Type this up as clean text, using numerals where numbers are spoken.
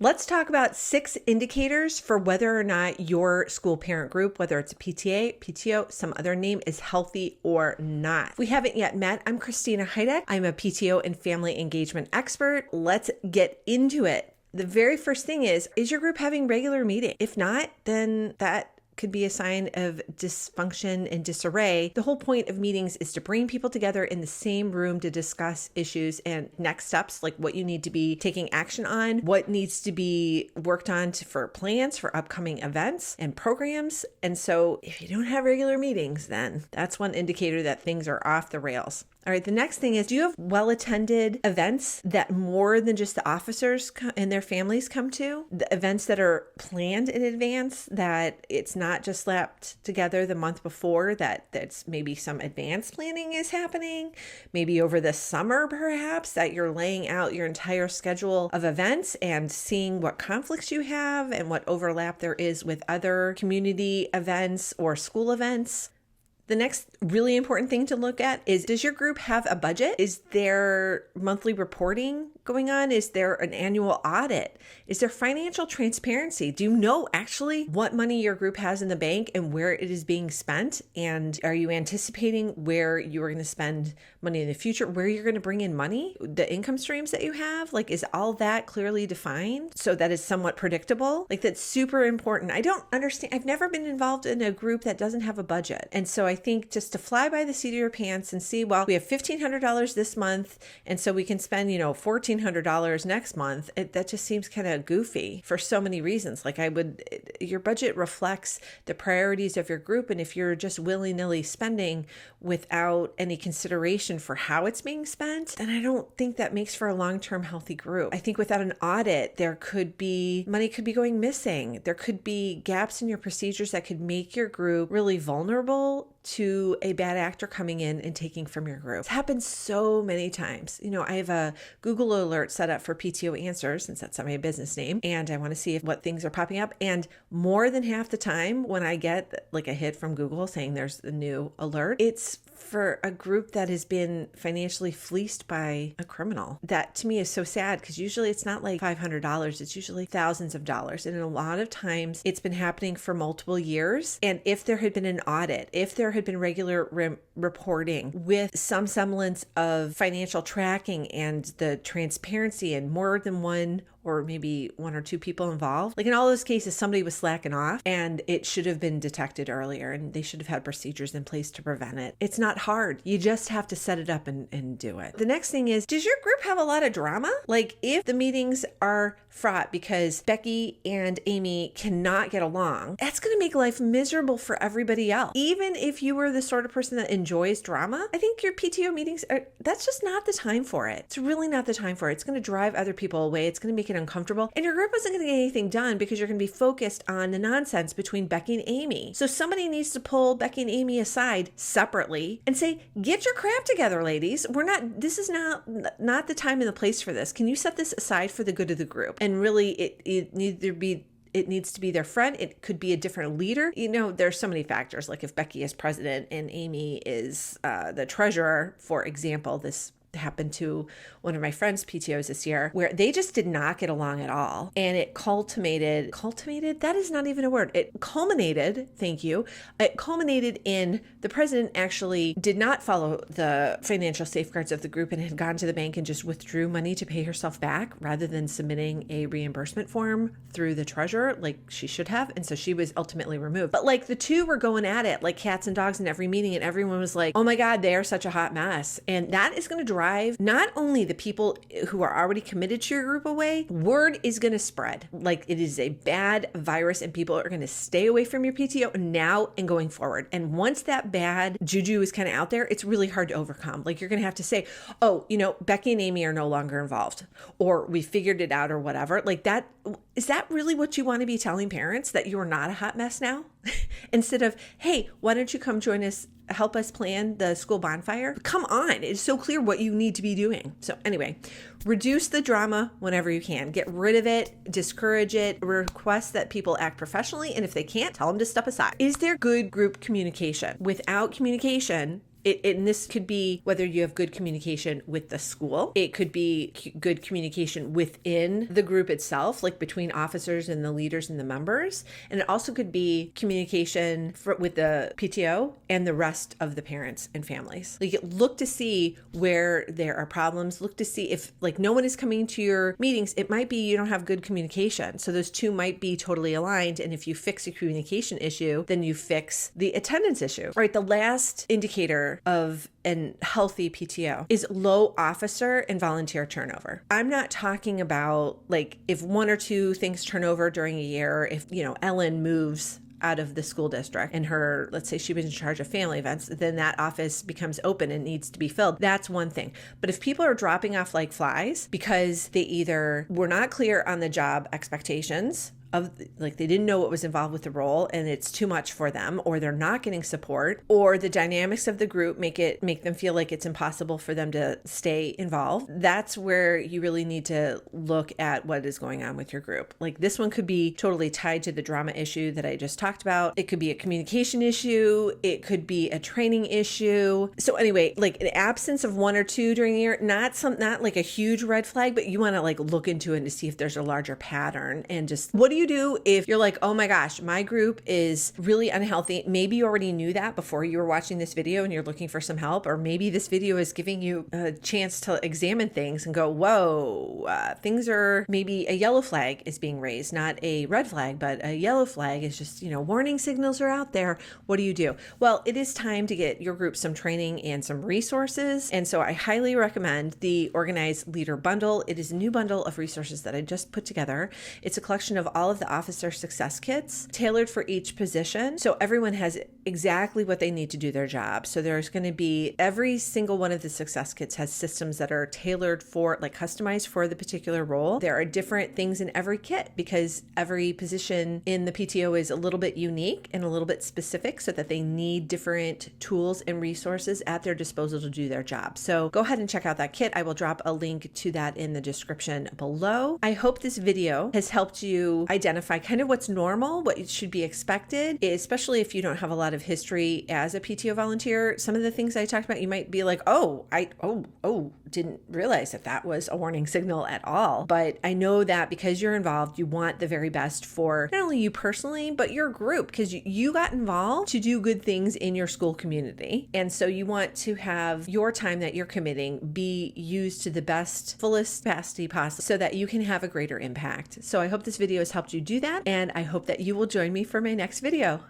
Let's talk about 6 indicators for whether or not your school parent group, whether it's a PTA, PTO, some other name, is healthy or not. If we haven't yet met, I'm Christina Heideck. I'm a PTO and family engagement expert. Let's get into it. The very first thing is your group having regular meetings? If not, then that could be a sign of dysfunction and disarray. The whole point of meetings is to bring people together in the same room to discuss issues and next steps, like what you need to be taking action on, what needs to be worked on for plans for upcoming events and programs. And so if you don't have regular meetings, then that's one indicator that things are off the rails. All right, the next thing is, do you have well-attended events that more than just the officers and their families come to? The events that are planned in advance, that it's not just slapped together the month before, that's maybe some advanced planning is happening, maybe over the summer perhaps, that you're laying out your entire schedule of events and seeing what conflicts you have and what overlap there is with other community events or school events. The next really important thing to look at is, does your group have a budget? Is there monthly reporting going on? Is there an annual audit? Is there financial transparency? Do you know actually what money your group has in the bank and where it is being spent? And are you anticipating where you are going to spend money in the future, where you're going to bring in money, the income streams that you have? Like, is all that clearly defined so that is somewhat predictable? Like, that's super important. I don't understand. I've never been involved in a group that doesn't have a budget. And so I think just to fly by the seat of your pants and see, well, we have $1,500 this month, and so we can spend, $1,400 next month. That just seems kind of goofy for so many reasons. Like, your budget reflects the priorities of your group. And if you're just willy-nilly spending without any consideration for how it's being spent, then I don't think that makes for a long-term healthy group. I think without an audit, money could be going missing. There could be gaps in your procedures that could make your group really vulnerable to a bad actor coming in and taking from your group. It's happened so many times. I have a Google alert set up for PTO answers, since that's not my business name, and I want to see what things are popping up. And more than half the time when I get like a hit from Google saying there's a new alert, it's for a group that has been financially fleeced by a criminal. That to me is so sad, because usually it's not like $500, it's usually thousands of dollars. And a lot of times it's been happening for multiple years. And if there had been an audit, if there had been regular reporting with some semblance of financial tracking and the transparency and more than one or maybe one or two people involved, like in all those cases, somebody was slacking off and it should have been detected earlier and they should have had procedures in place to prevent it. It's not hard. You just have to set it up and do it. The next thing is, does your group have a lot of drama? Like, if the meetings are fraught because Becky and Amy cannot get along, that's going to make life miserable for everybody else. Even if you were the sort of person that enjoys drama, I think your PTO meetings that's just not the time for it. It's really not the time for it. It's going to drive other people away. It's going to make it uncomfortable. And your group isn't going to get anything done because you're going to be focused on the nonsense between Becky and Amy. So somebody needs to pull Becky and Amy aside separately and say, get your crap together, ladies. This is not the time and the place for this. Can you set this aside for the good of the group? And really, it needs to be their friend. It could be a different leader. There's so many factors. Like if Becky is president and Amy is the treasurer, for example, this happened to one of my friends' PTOs this year, where they just did not get along at all. And it culminated, that is not even a word. It culminated in the president actually did not follow the financial safeguards of the group and had gone to the bank and just withdrew money to pay herself back rather than submitting a reimbursement form through the treasurer like she should have. And so she was ultimately removed. But like the two were going at it like cats and dogs in every meeting, and everyone was like, oh my God, they are such a hot mess. And that is going to drive not only the people who are already committed to your group away, word is going to spread. Like, it is a bad virus and people are going to stay away from your PTO now and going forward. And once that bad juju is kind of out there, it's really hard to overcome. Like, you're going to have to say, oh, Becky and Amy are no longer involved, or we figured it out, or whatever. Like, that is that really what you want to be telling parents, that you are not a hot mess now? Instead of, hey, why don't you come join us, help us plan the school bonfire? Come on, it's so clear what you need to be doing. So anyway, reduce the drama whenever you can. Get rid of it, discourage it, request that people act professionally, and if they can't, tell them to step aside. Is there good group communication? Without communication, And this could be whether you have good communication with the school. It could be good communication within the group itself, like between officers and the leaders and the members. And it also could be communication with the PTO and the rest of the parents and families. Like, look to see where there are problems. Look to see if like no one is coming to your meetings. It might be you don't have good communication. So those two might be totally aligned. And if you fix a communication issue, then you fix the attendance issue. Right. The last indicator of a healthy PTO is low officer and volunteer turnover. I'm not talking about like if one or two things turn over during a year, if, Ellen moves out of the school district and let's say she was in charge of family events, then that office becomes open and needs to be filled. That's one thing. But if people are dropping off like flies because they either were not clear on the job expectations, they didn't know what was involved with the role and it's too much for them, or they're not getting support, or the dynamics of the group make them feel like it's impossible for them to stay involved, that's where you really need to look at what is going on with your group. Like, this one could be totally tied to the drama issue that I just talked about. It could be a communication issue. It could be a training issue. So anyway, like an absence of one or two during the year, not like a huge red flag, but you want to like look into it to see if there's a larger pattern. And just what do you do if you're like, oh my gosh, my group is really unhealthy? Maybe you already knew that before you were watching this video and you're looking for some help, or maybe this video is giving you a chance to examine things and go, whoa, things are, maybe a yellow flag is being raised, not a red flag, but a yellow flag is just, warning signals are out there. What do you do? Well, it is time to get your group some training and some resources. And so I highly recommend the Organized Leader Bundle. It is a new bundle of resources that I just put together. It's a collection of all of the officer success kits tailored for each position. So everyone has exactly what they need to do their job. So there's going to be every single one of the success kits has systems that are tailored for, like, customized for the particular role. There are different things in every kit because every position in the PTO is a little bit unique and a little bit specific, so that they need different tools and resources at their disposal to do their job. So go ahead and check out that kit. I will drop a link to that in the description below. I hope this video has helped you identify kind of what's normal, what should be expected, especially if you don't have a lot of history as a PTO volunteer. Some of the things I talked about, you might be like, didn't realize that was a warning signal at all. But I know that because you're involved, you want the very best for not only you personally, but your group, because you got involved to do good things in your school community. And so you want to have your time that you're committing be used to the best, fullest capacity possible so that you can have a greater impact. So I hope this video has helped you do that. And I hope that you will join me for my next video.